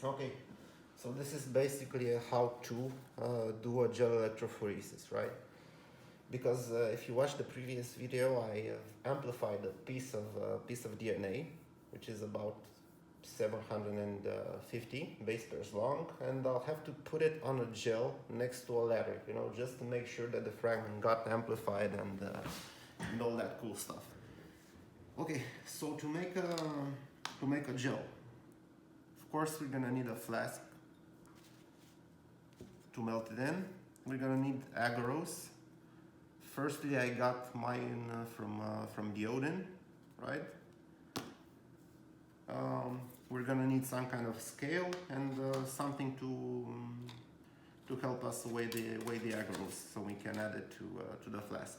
Okay, so this is basically a how to do a gel electrophoresis, right? Because if you watch the previous video, I amplified a piece of DNA, which is about 750 base pairs long, and I'll have to put it on a gel next to a ladder, you know, just to make sure that the fragment got amplified and all that cool stuff. Okay, so to make a gel, of course we're gonna need a flask to melt it in. We're gonna need agarose. Firstly, I got mine from the Odin, right? We're gonna need some kind of scale and something to help us weigh the agarose, so we can add it to the flask.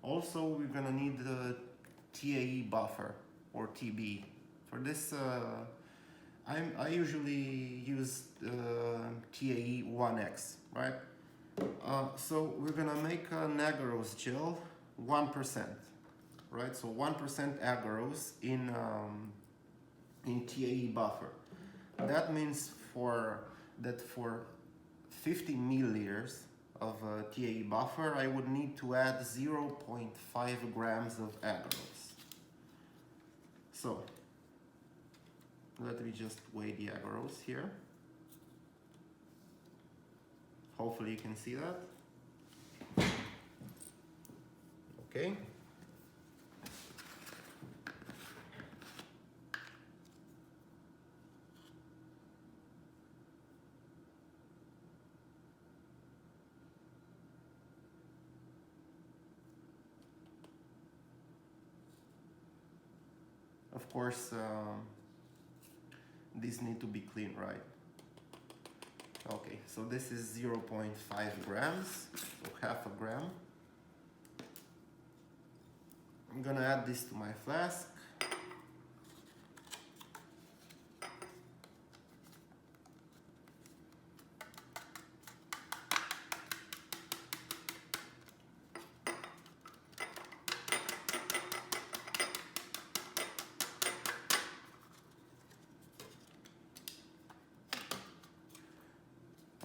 Also, we're gonna need the TAE buffer or TB. For this, I usually use TAE 1X, right? So we're gonna make an agarose gel 1%, right? So 1% agarose in TAE buffer. That means for 50 milliliters of TAE buffer, I would need to add 0.5 grams of agarose. So let me just weigh the agarose here. Hopefully you can see that. Okay. Of course, these need to be clean, right? Okay, so this is 0.5 grams, so half a gram. I'm gonna add this to my flask.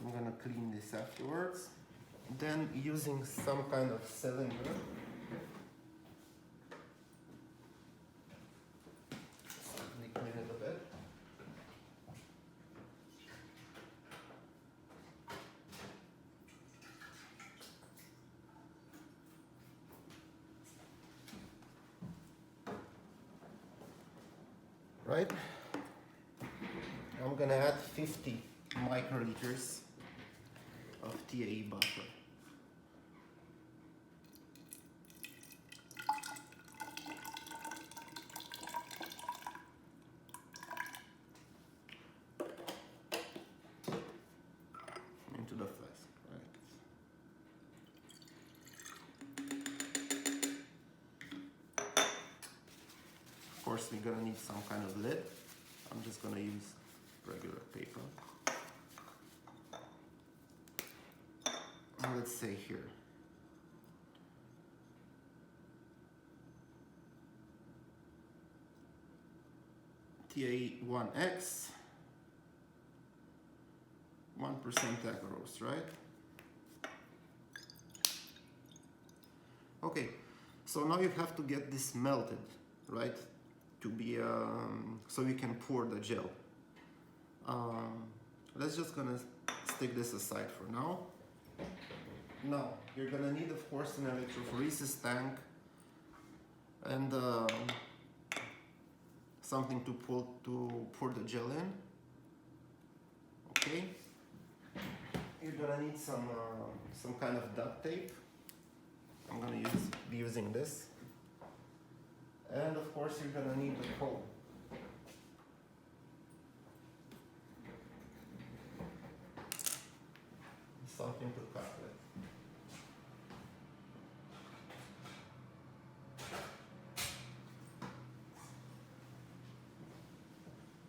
I'm gonna clean this afterwards. Then using some kind of cylinder, let me clean it a bit. Right? I'm gonna add 50 microliters of TAE buffer. Into the flask, right? Of course, we're gonna need some kind of lid. I'm just gonna use regular paper. Let's say here. TAE 1X, 1% agarose, right? Okay, so now you have to get this melted, right? To be so you can pour the gel. Let's just gonna stick this aside for now. Now you're gonna need, of course, an electrophoresis tank and something to pour the gel in. Okay. You're gonna need some kind of duct tape. I'm gonna be using this. And of course you're gonna need a comb. Something to cut with.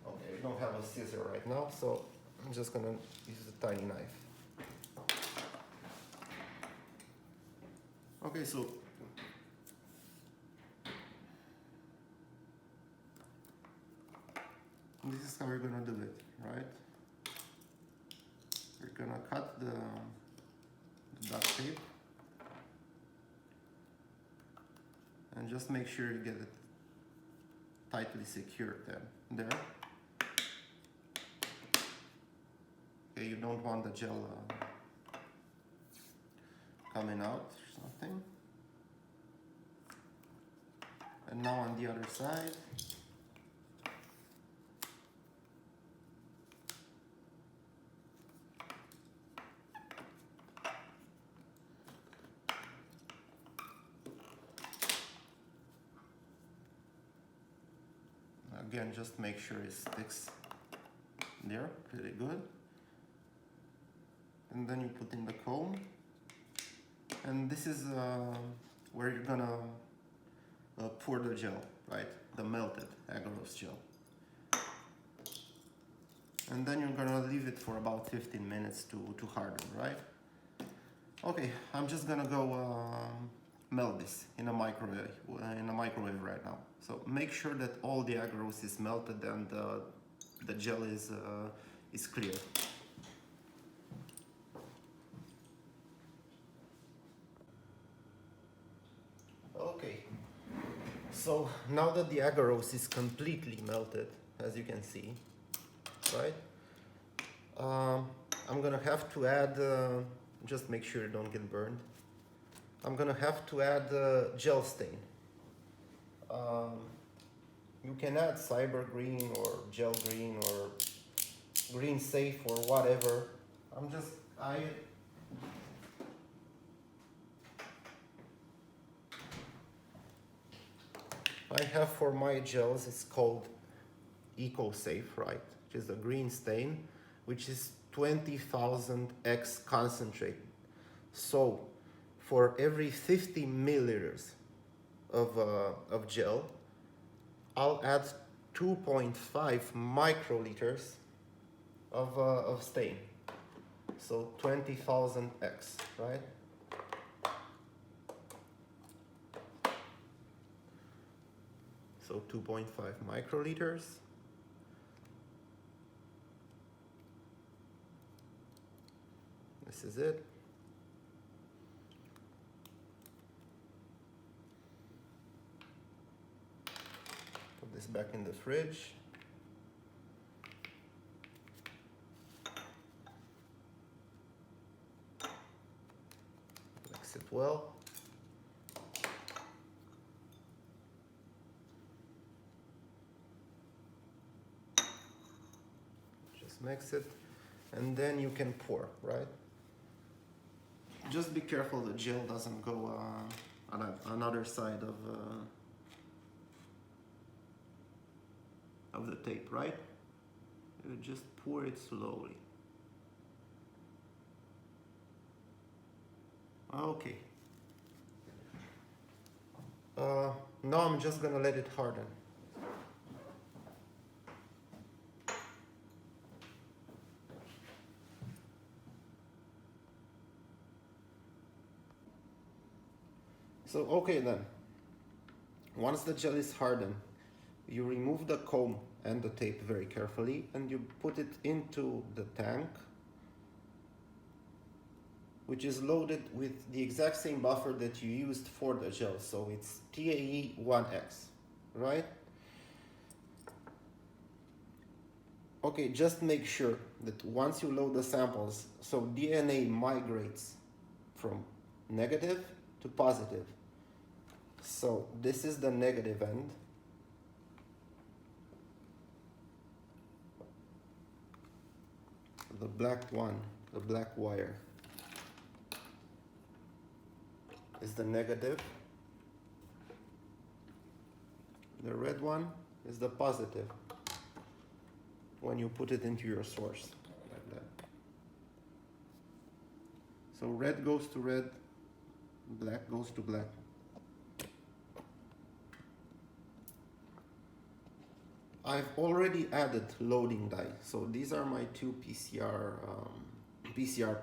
Okay, I don't have a scissor right now, so I'm just gonna use a tiny knife. Okay, so this is how we're gonna do it, right? gonna cut the duct tape and just make sure you get it tightly secured there. Okay, you don't want the gel coming out or something. And now on the other side. Again, just make sure it sticks there pretty good. And then you put in the comb. And this is where you're gonna pour the gel, right? The melted agarose gel. And then you're gonna leave it for about 15 minutes to harden, right? Okay, I'm just gonna go melt this in a microwave right now. So make sure that all the agarose is melted and the gel is clear. Okay, so now that the agarose is completely melted, as you can see, right? I'm gonna have to add, just make sure you don't get burned. I'm gonna have to add gel stain. You can add cyber green or gel green or green safe or whatever. I have for my gels, it's called Eco Safe, right? Which is a green stain, which is 20,000x concentrate. So for every 50 milliliters of gel, I'll add 2.5 microliters of stain. So 20,000x, right? So 2.5 microliters. This is it. Put this back in the fridge. Mix it well. Just mix it, and then you can pour, right? Just be careful the gel doesn't go on another side of the tape, right? You just pour it slowly. Okay. Now I'm just gonna let it harden. So, okay then, once the gel is hardened, you remove the comb and the tape very carefully and you put it into the tank, which is loaded with the exact same buffer that you used for the gel. So it's TAE 1X, right? Okay, just make sure that once you load the samples, so DNA migrates from negative to positive. So this is the negative end. The black one, the black wire, is the negative. The red one is the positive when you put it into your source, like that. So red goes to red, black goes to black. I've already added loading dye. So these are my two PCR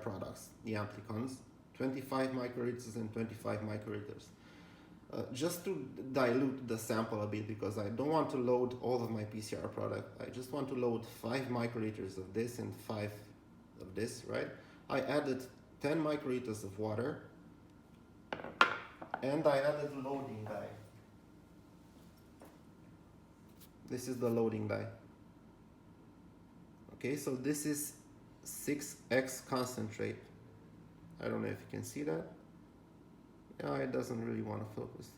products, the Amplicons, 25 microliters and 25 microliters. Just to dilute the sample a bit, because I don't want to load all of my PCR product. I just want to load 5 microliters of this and 5 of this, right? I added 10 microliters of water, and I added loading dye. This is the loading dye. Okay, so this is 6x concentrate. I don't know if you can see that. Yeah, it doesn't really want to focus.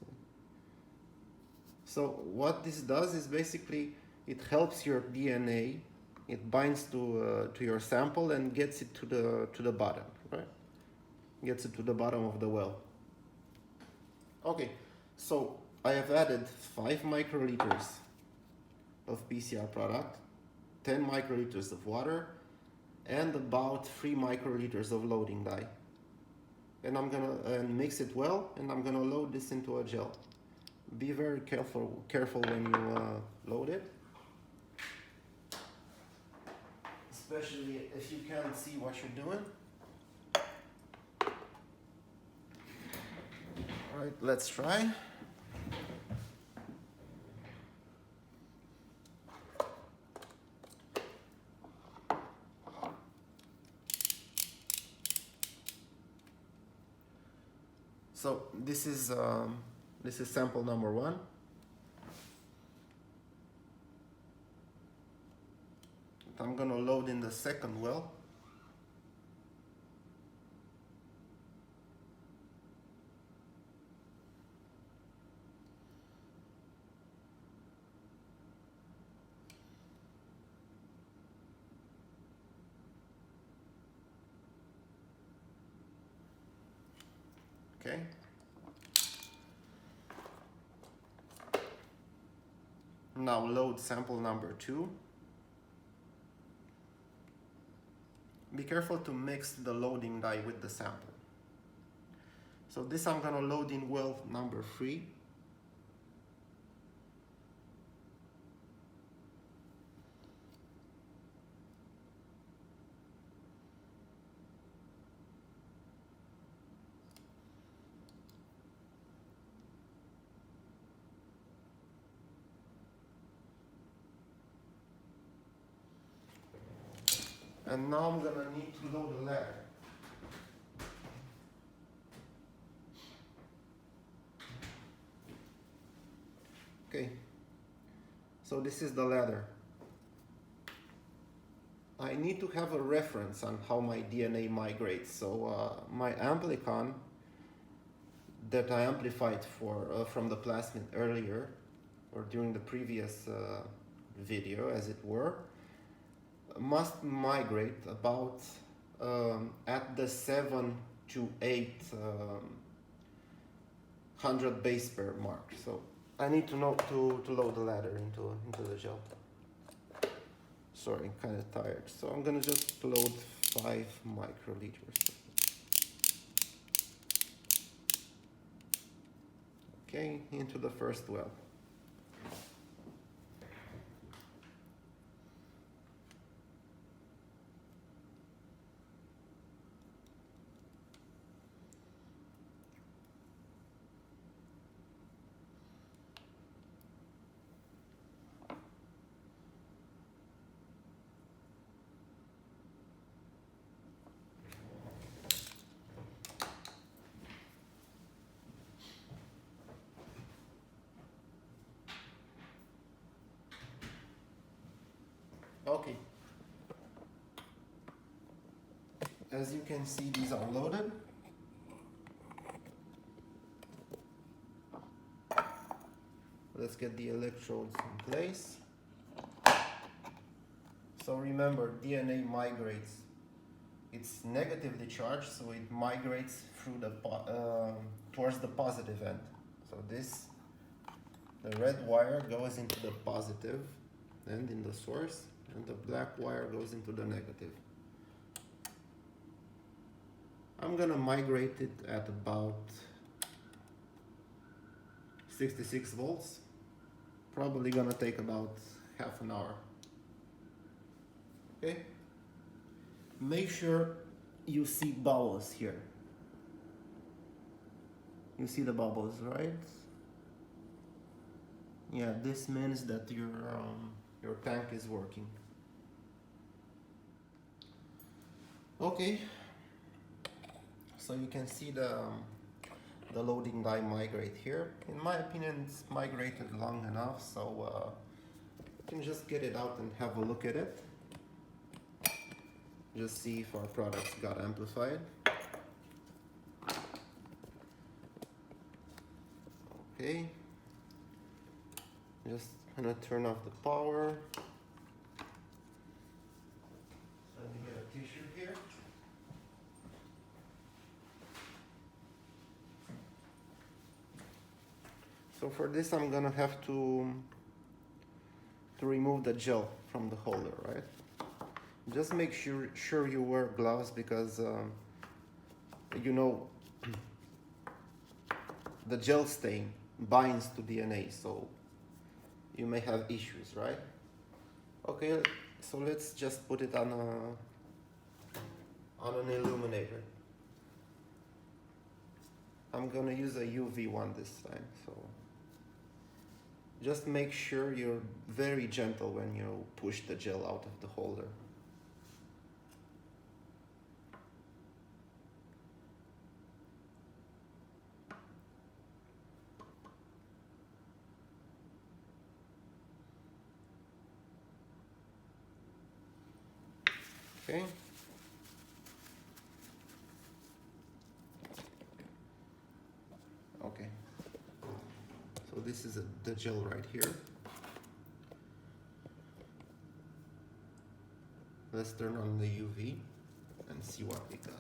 So what this does is basically it helps your DNA. It binds to your sample and gets it to the bottom, right? Gets it to the bottom of the well. Okay, so I have added 5 microliters of PCR product, 10 microliters of water, and about 3 microliters of loading dye. And I'm gonna mix it well, and I'm gonna load this into a gel. Be very careful when you load it, especially if you can't see what you're doing. All right, let's try. So this is sample number 1. I'm gonna load in the second well. Okay. Now load sample number 2. Be careful to mix the loading dye with the sample. So this I'm gonna load in well number 3. And now I'm gonna need to load the ladder. Okay, so this is the ladder. I need to have a reference on how my DNA migrates. So my amplicon that I amplified from the plasmid earlier, or during the previous video as it were, must migrate about at the 7 to 8 100 base pair mark. So I need to know to load the ladder into the gel. Sorry, I'm kind of tired. So I'm gonna just load 5 microliters. Okay, into the first well. Okay. As you can see, these are loaded. Let's get the electrodes in place. So remember, DNA migrates. It's negatively charged, so it migrates through the towards the positive end. So the red wire goes into the positive end in the source, and the black wire goes into the negative. I'm gonna migrate it at about 66 volts. Probably gonna take about half an hour. Okay? Make sure you see bubbles here. You see the bubbles, right? Yeah, this means that your tank is working. Okay, So you can see the loading die migrate here. In my opinion, it's migrated long enough, so you can just get it out and have a look at it. Just see if our products got amplified. Okay. Just gonna turn off the power. Let me get a tissue here. So for this, I'm gonna have to remove the gel from the holder, right? Just make sure you wear gloves because you know the gel stain binds to DNA, so you may have issues, right? Okay, so let's just put it on an illuminator. I'm gonna use a UV one this time, so just make sure you're very gentle when you push the gel out of the holder. Okay. Okay. So this is the gel right here. Let's turn on the UV and see what we got.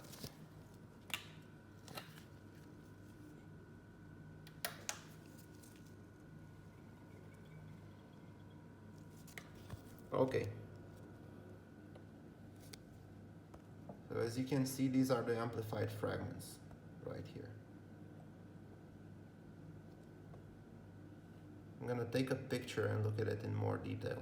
Okay. So as you can see, these are the amplified fragments right here. I'm gonna take a picture and look at it in more detail.